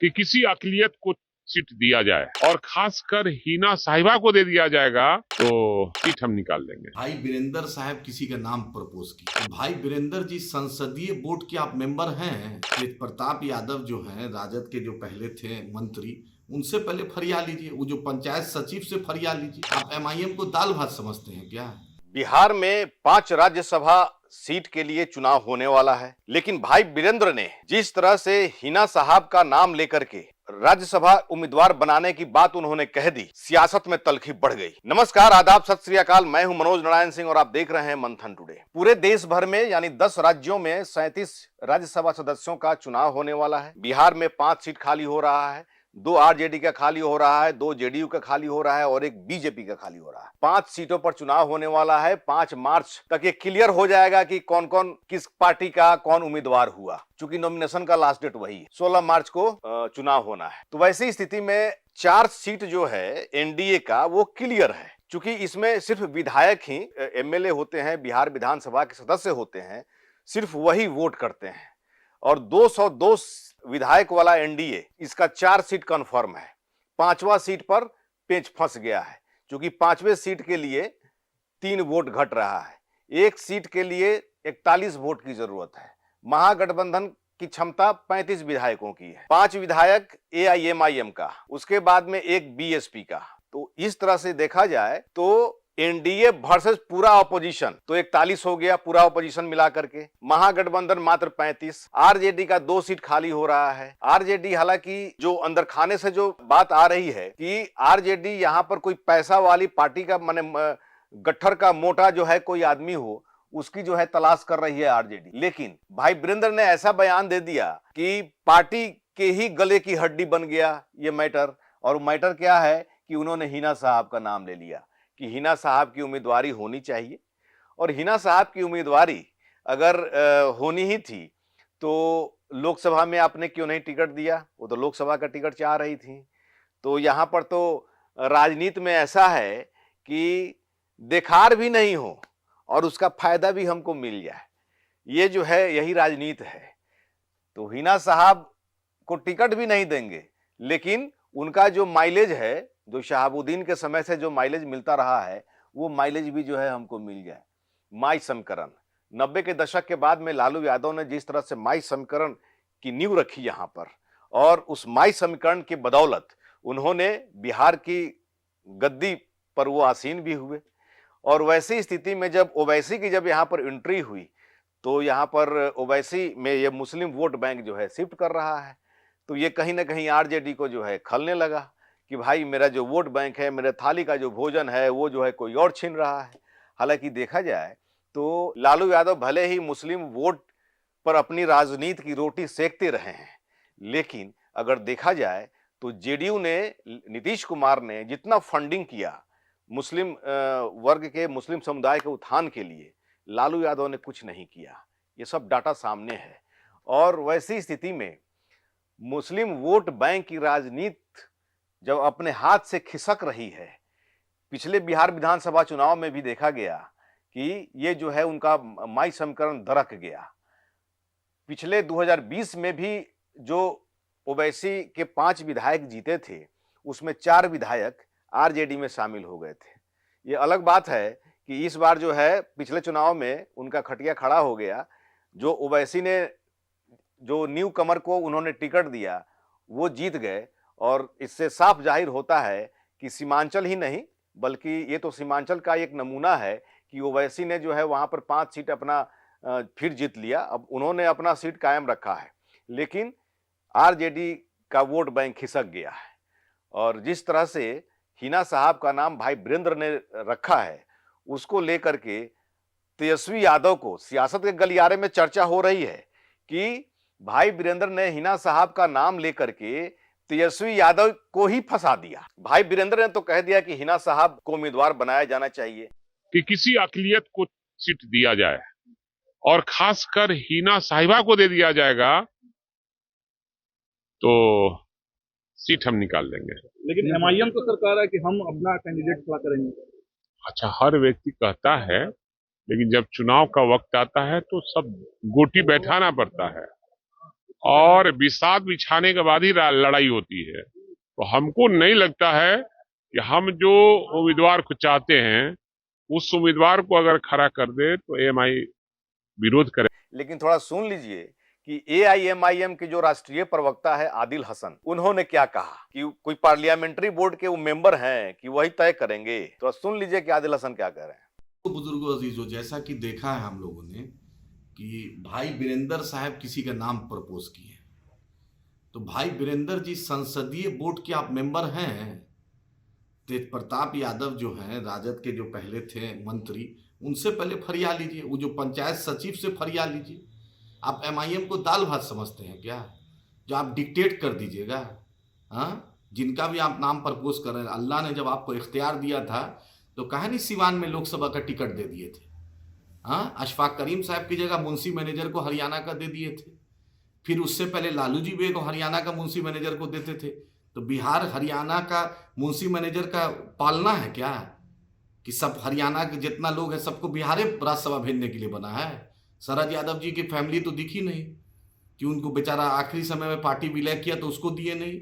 कि किसी अक़लियत को सीट दिया जाए और खासकर हिना साहिबा को दे दिया जाएगा तो सीट हम निकाल लेंगे। भाई वीरेंद्र साहब किसी का नाम प्रपोज की, तो भाई वीरेंद्र जी संसदीय बोर्ड के आप मेंबर हैं। तेज प्रताप यादव जो हैं राजद के, जो पहले थे मंत्री, उनसे पहले फरिया लीजिए। वो जो पंचायत सचिव से फरिया लीजिए। आप एमआईएम को दाल भात समझते हैं क्या? बिहार में 5 राज्यसभा सीट के लिए चुनाव होने वाला है, लेकिन भाई वीरेंद्र ने जिस तरह से हिना साहब का नाम लेकर के राज्यसभा उम्मीदवार बनाने की बात उन्होंने कह दी, सियासत में तल्खी बढ़ गई। नमस्कार, आदाब, सत श्री अकाल। मैं हूं मनोज नारायण सिंह और आप देख रहे हैं मंथन टुडे। पूरे देश भर में यानी 10 राज्यों में 37 राज्यसभा सदस्यों का चुनाव होने वाला है। बिहार में 5 सीट खाली हो रहा है, 2 आरजेडी का खाली हो रहा है, 2 जेडीयू का खाली हो रहा है और 1 बीजेपी का खाली हो रहा है। 5 सीटों पर चुनाव होने वाला है। 5 मार्च तक ये क्लियर हो जाएगा कि कौन कौन किस पार्टी का कौन उम्मीदवार हुआ, क्योंकि नॉमिनेशन का लास्ट डेट वही है, 16 मार्च को चुनाव होना है। तो वैसी स्थिति में 4 सीट जो है एनडीए का वो क्लियर है, क्योंकि इसमें सिर्फ विधायक ही एमएलए होते हैं, बिहार विधानसभा के सदस्य होते हैं, सिर्फ वही वोट करते हैं। और 202 विधायक वाला एनडीए, इसका 4 सीट कंफर्म है। 5वां सीट पर पेंच फंस गया है, क्योंकि 5वें सीट के लिए 3 वोट घट रहा है। 1 सीट के लिए 41 वोट की जरूरत है। महागठबंधन की क्षमता 35 विधायकों की है, 5 विधायक एआईएमआईएम का, उसके बाद में 1 बीएसपी का। तो इस तरह से देखा जाए तो एनडीए वर्सेस पूरा ऑपोजिशन तो 41 हो गया, पूरा ऑपोजिशन मिला करके। महागठबंधन मात्र 35। आरजेडी का 2 सीट खाली हो रहा है। आरजेडी, हालांकि जो अंदर खाने से जो बात आ रही है कि आरजेडी यहां पर कोई पैसा वाली पार्टी का, माने गट्ठर का मोटा जो है कोई आदमी हो, उसकी जो है तलाश कर रही है आरजेडी। लेकिन भाई वीरेंद्र ने ऐसा बयान दे दिया कि पार्टी के ही गले की हड्डी बन गया ये मैटर। और मैटर क्या है कि उन्होंने हिना साहब का नाम ले लिया कि हिना साहब की उम्मीदवारी होनी चाहिए। और हिना साहब की उम्मीदवारी अगर होनी ही थी तो लोकसभा में आपने क्यों नहीं टिकट दिया? वो तो लोकसभा का टिकट चाह रही थी। तो यहां पर तो राजनीति में ऐसा है कि देखार भी नहीं हो और उसका फायदा भी हमको मिल जाए, ये जो है यही राजनीति है। तो हिना साहब को टिकट भी नहीं देंगे, लेकिन उनका जो माइलेज है, जो शहाबुद्दीन के समय से जो माइलेज मिलता रहा है, वो माइलेज भी जो है हमको मिल जाए। माई समीकरण 90 के दशक के बाद में लालू यादव ने जिस तरह से माई समीकरण की नींव रखी यहां पर, और उस माई समीकरण की बदौलत उन्होंने बिहार की गद्दी पर वो आसीन भी हुए। और वैसी स्थिति में जब ओवैसी की जब यहां पर एंट्री हुई तो यहां पर ओवैसी में ये मुस्लिम वोट बैंक जो है शिफ्ट कर रहा है। तो ये कहीं ना कहीं आरजेडी को जो है खलने लगा कि भाई मेरा जो वोट बैंक है, मेरे थाली का जो भोजन है, वो जो है कोई और छीन रहा है। हालांकि देखा जाए तो लालू यादव भले ही मुस्लिम वोट पर अपनी राजनीति की रोटी सेकते रहे हैं, लेकिन अगर देखा जाए तो जेडीयू ने, नीतीश कुमार ने जितना फंडिंग किया मुस्लिम वर्ग के, मुस्लिम समुदाय के उत्थान के लिए, लालू यादव ने कुछ नहीं किया। ये सब डाटा सामने है। और वैसी स्थिति में मुस्लिम वोट बैंक की राजनीति जब अपने हाथ से खिसक रही है, पिछले बिहार विधानसभा चुनाव में भी देखा गया कि ये जो है उनका माई समीकरण दरक गया। पिछले 2020 में भी जो ओवैसी के 5 विधायक जीते थे, उसमें 4 विधायक आरजेडी में शामिल हो गए थे। ये अलग बात है कि इस बार जो है पिछले चुनाव में उनका खटिया खड़ा हो गया। जो ओवैसी ने, जो न्यू कमर को उन्होंने टिकट दिया, वो जीत गए। और इससे साफ जाहिर होता है कि सीमांचल ही नहीं, बल्कि ये तो सीमांचल का एक नमूना है कि ओवैसी ने जो है वहां पर 5 सीट अपना फिर जीत लिया। अब उन्होंने अपना सीट कायम रखा है, लेकिन आरजेडी का वोट बैंक खिसक गया है। और जिस तरह से हिना साहब का नाम भाई वीरेंद्र ने रखा है, उसको लेकर के तेजस्वी यादव को सियासत के गलियारे में चर्चा हो रही है कि भाई वीरेंद्र ने हिना साहब का नाम लेकर के तेजस्वी यादव को ही फंसा दिया। भाई वीरेंद्र ने तो कह दिया कि हिना साहब को उम्मीदवार बनाया जाना चाहिए, कि किसी अक़लियत को सीट दिया जाए और खासकर हिना साहिबा को दे दिया जाएगा तो सीट हम निकाल लेंगे। लेकिन एमआईएम तो सरकार है कि हम अपना कैंडिडेट खड़ा करेंगे। अच्छा, हर व्यक्ति कहता है, लेकिन जब चुनाव का वक्त आता है तो सब गोटी बैठाना पड़ता है। और बिसात बिछाने के बाद ही लड़ाई होती है। तो हमको नहीं लगता है कि हम जो उम्मीदवार को चाहते हैं उस उम्मीदवार को अगर खड़ा कर दे तो एएमआई विरोध करे। लेकिन थोड़ा सुन लीजिए कि एआईएमआईएम के जो राष्ट्रीय प्रवक्ता है आदिल हसन, उन्होंने क्या कहा कि कोई पार्लियामेंट्री बोर्ड के वो मेंबर हैं कि वही तय करेंगे। तो सुन लीजिए कि आदिल हसन क्या कह रहे हैं। तो बुजुर्गों अजीजों, जैसा कि देखा है हम लोगों ने कि भाई बीरेंद्र साहब किसी का नाम प्रपोज किए, तो भाई बीरेंद्र जी संसदीय बोर्ड के आप मेंबर हैं। तेज प्रताप यादव जो हैं, राजद के जो पहले थे मंत्री, उनसे पहले फरिया लीजिए। वो जो पंचायत सचिव से फरिया लीजिए। आप एमआईएम को दाल भात समझते हैं क्या, जो आप डिक्टेट कर दीजिएगा? हाँ, जिनका भी आप नाम प्रपोज कर रहे हैं, अल्लाह ने जब आपको इख्तियार दिया था तो कहा नहीं सिवान में लोकसभा का टिकट दे दिए थे। हाँ, अशफाक करीम साहब की जगह मुंशी मैनेजर को हरियाणा का दे दिए थे। फिर उससे पहले लालू जी भी को हरियाणा का मुंशी मैनेजर को देते थे। तो बिहार हरियाणा का मुंशी मैनेजर का पालना है क्या कि सब हरियाणा के जितना लोग हैं सबको बिहार राज्यसभा भेजने के लिए बना है? शरद यादव जी की फैमिली तो दिखी नहीं कि उनको बेचारा आखिरी समय में पार्टी विलय किया तो उसको दिए नहीं,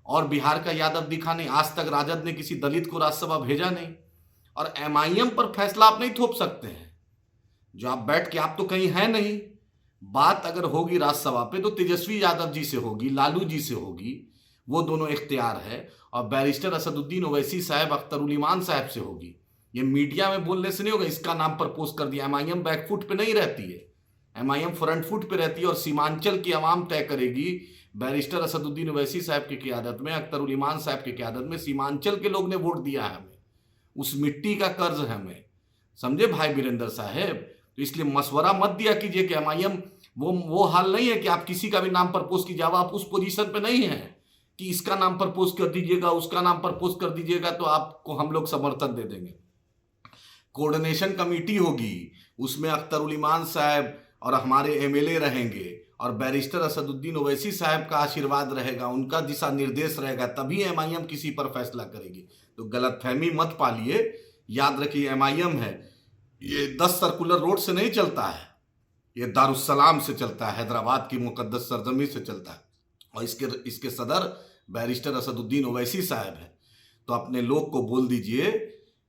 और बिहार का यादव दिखा नहीं। आज तक राजद ने किसी दलित को राज्यसभा भेजा नहीं। और एमआईएम पर फैसला आप नहीं थोप सकते हैं, जो आप बैठ के, आप तो कहीं है नहीं। बात अगर होगी राज्यसभा पे तो तेजस्वी यादव जी से होगी, लालू जी से होगी, वो दोनों इख्तियार है। और बैरिस्टर असदुद्दीन ओवैसी साहब, अख्तरुल ईमान साहब से होगी। ये मीडिया में बोलने से नहीं होगा इसका नाम प्रपोज कर दिया। एमआईएम बैकफुट पे नहीं रहती है, एमआईएम फ्रंट फुट पे रहती है। और सीमांचल की आवाम तय करेगी। बैरिस्टर असदुद्दीन ओवैसी साहब की क़यादत में, अख्तरुल ईमान साहब की क़यादत में सीमांचल के लोग ने वोट दिया है हमें। उस मिट्टी का कर्ज है हमें, समझे भाई बीरेंद्र साहब? तो इसलिए मशवरा मत दिया कीजिए कि एमआईएम वो हाल नहीं है कि आप किसी का भी नाम प्रपोज कीजिए। आप उस पोजीशन पे नहीं है कि इसका नाम प्रपोज कर दीजिएगा, उसका नाम प्रपोज कर दीजिएगा तो आपको हम लोग समर्थन दे देंगे। कोऑर्डिनेशन कमेटी होगी, उसमें अख्तरुल ईमान साहब और हमारे एमएलए रहेंगे और बैरिस्टर असदुद्दीन ओवैसी साहब का आशीर्वाद रहेगा, उनका दिशा निर्देश रहेगा, तभी एमआईएम किसी पर फैसला करेगी। तो गलतफहमी मत पालिए। याद रखिए, एमआईएम है ये 10 सर्कुलर रोड से नहीं चलता है, ये दारुस्सलाम से चलता है, हैदराबाद की मुकद्दस सरजमी से चलता है। और इसके सदर बैरिस्टर असदुद्दीन ओवैसी साहब है। तो अपने लोग को बोल दीजिए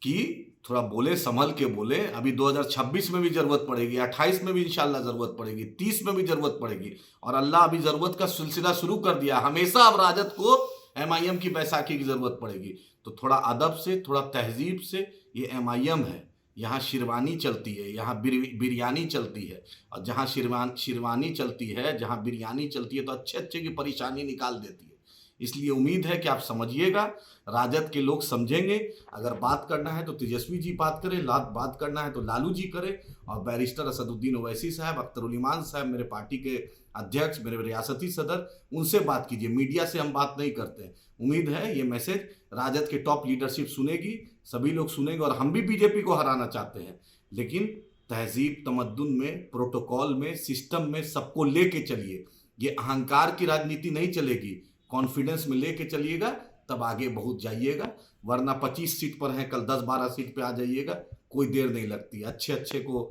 कि थोड़ा बोले, संभल के बोले। अभी 2026 में भी जरूरत पड़ेगी, 28 में भी इंशाल्लाह जरूरत पड़ेगी, 30 में भी जरूरत पड़ेगी। और अल्लाह अभी जरूरत का सिलसिला शुरू कर दिया। हमेशा अब राजद को एमआईएम की बैसाखी की जरूरत पड़ेगी। तो थोड़ा अदब से, थोड़ा तहजीब से, ये एमआईएम है, यहाँ शेरवानी चलती है, यहाँ बिरयानी चलती है। और जहाँ शेरवानी चलती है, जहाँ बिरयानी चलती है तो अच्छे अच्छे की परेशानी निकाल देती है। इसलिए उम्मीद है कि आप समझिएगा, राजद के लोग समझेंगे। अगर बात करना है तो तेजस्वी जी बात करें, बात करना है तो लालू जी करें। और बैरिस्टर असदुद्दीन ओवैसी साहब, अख्तरुल ईमान साहब, मेरे पार्टी के अध्यक्ष, मेरे रियासती सदर, उनसे बात कीजिए। मीडिया से हम बात नहीं करते हैं। उम्मीद है ये मैसेज राजद के टॉप लीडरशिप सुनेगी, सभी लोग सुनेंगे। और हम भी बीजेपी को हराना चाहते हैं, लेकिन तहजीब तमद्दुन में, प्रोटोकॉल में, सिस्टम में सबको लेके चलिए। ये अहंकार की राजनीति नहीं चलेगी, कॉन्फिडेंस में लेके चलिएगा, तब आगे बहुत जाइएगा। वरना 25 सीट पर हैं, कल 10-12 सीट पे आ जाइएगा, कोई देर नहीं लगती। अच्छे अच्छे को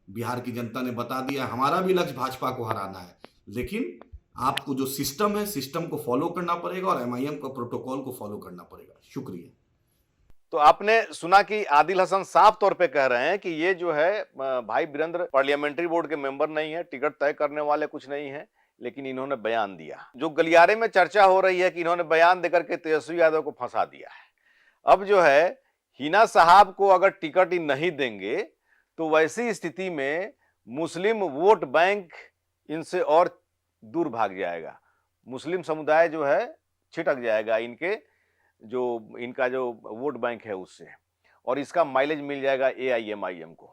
बिहार की जनता ने बता दिया। हमारा भी लक्ष्य भाजपा को हराना है, लेकिन आपको जो सिस्टम है, सिस्टम को फॉलो करना पड़ेगा और एमआईएम का प्रोटोकॉल को फॉलो करना पड़ेगा। शुक्रिया। तो आपने सुना कि आदिल हसन साफ तौर पे कह रहे हैं कि ये जो है भाई बीरेंद्र पार्लियामेंट्री बोर्ड के मेंबर नहीं है, टिकट तय करने वाले कुछ नहीं है, लेकिन इन्होंने बयान दिया। जो गलियारे में चर्चा हो रही है कि इन्होंने बयान देकर के तेजस्वी यादव को फंसा दिया है। अब जो है हिना साहब को अगर टिकट ही नहीं देंगे तो वैसी स्थिति में मुस्लिम वोट बैंक इनसे और दूर भाग जाएगा। मुस्लिम समुदाय जो है छिटक जाएगा इनका जो वोट बैंक है उससे, और इसका माइलेज मिल जाएगा एआईएमआईएम को।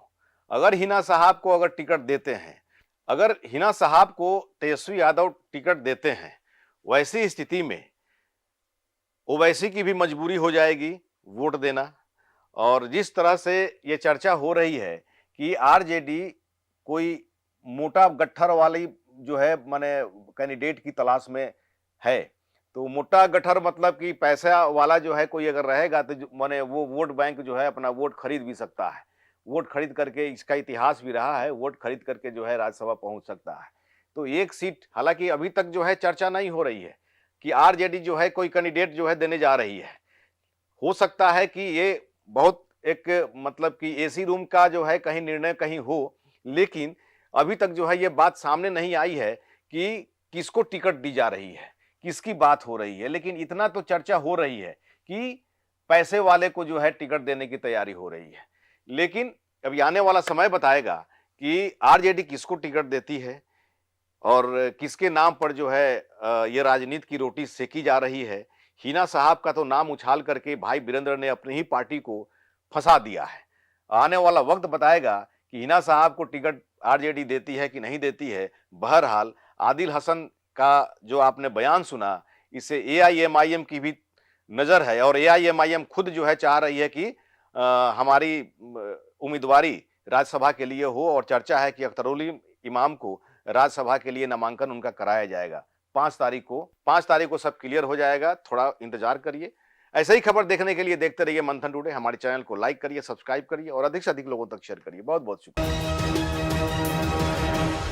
अगर हिना साहब को अगर टिकट देते हैं, अगर हिना साहब को तेजस्वी यादव टिकट देते हैं, वैसी स्थिति में ओवैसी की भी मजबूरी हो जाएगी वोट देना। और जिस तरह से ये चर्चा हो रही है कि आरजेडी कोई मोटा गट्ठर वाली जो है माने कैंडिडेट की तलाश में है, तो मोटा गट्ठर मतलब कि पैसा वाला जो है कोई अगर रहेगा तो माने वो वोट बैंक जो है अपना वोट खरीद भी सकता है। वोट खरीद करके, इसका इतिहास भी रहा है, वोट खरीद करके जो है राज्यसभा पहुंच सकता है। तो एक सीट, हालांकि अभी तक जो है चर्चा नहीं हो रही है कि आरजेडी जो है कोई कैंडिडेट जो है देने जा रही है। हो सकता है कि ये बहुत एक मतलब कि एसी रूम का जो है कहीं निर्णय कहीं हो, लेकिन अभी तक जो है ये बात सामने नहीं आई है कि किसको टिकट दी जा रही है, किसकी बात हो रही है। लेकिन इतना तो चर्चा हो रही है कि पैसे वाले को जो है टिकट देने की तैयारी हो रही है। लेकिन अभी आने वाला समय बताएगा कि आरजेडी किसको टिकट देती है और किसके नाम पर जो है ये राजनीति की रोटी सेकी जा रही है। हिना साहब का तो नाम उछाल करके भाई वीरेंद्र ने अपनी ही पार्टी को फंसा दिया है। आने वाला वक्त बताएगा कि हिना साहब को टिकट आरजेडी देती है कि नहीं देती है। बहरहाल आदिल हसन का जो आपने बयान सुना, इससे एआईएमआईएम की भी नजर है और एआईएमआईएम खुद जो है चाह रही है कि हमारी उम्मीदवारी राज्यसभा के लिए हो और चर्चा है कि अख्तरुल इमाम को राज्यसभा के लिए नामांकन उनका कराया जाएगा 5 तारीख को सब क्लियर हो जाएगा। थोड़ा इंतजार करिए। ऐसे ही खबर देखने के लिए देखते रहिए मंथन टुडे। हमारे चैनल को लाइक करिए, सब्सक्राइब करिए और अधिक से अधिक लोगों तक शेयर करिए। बहुत बहुत शुक्रिया।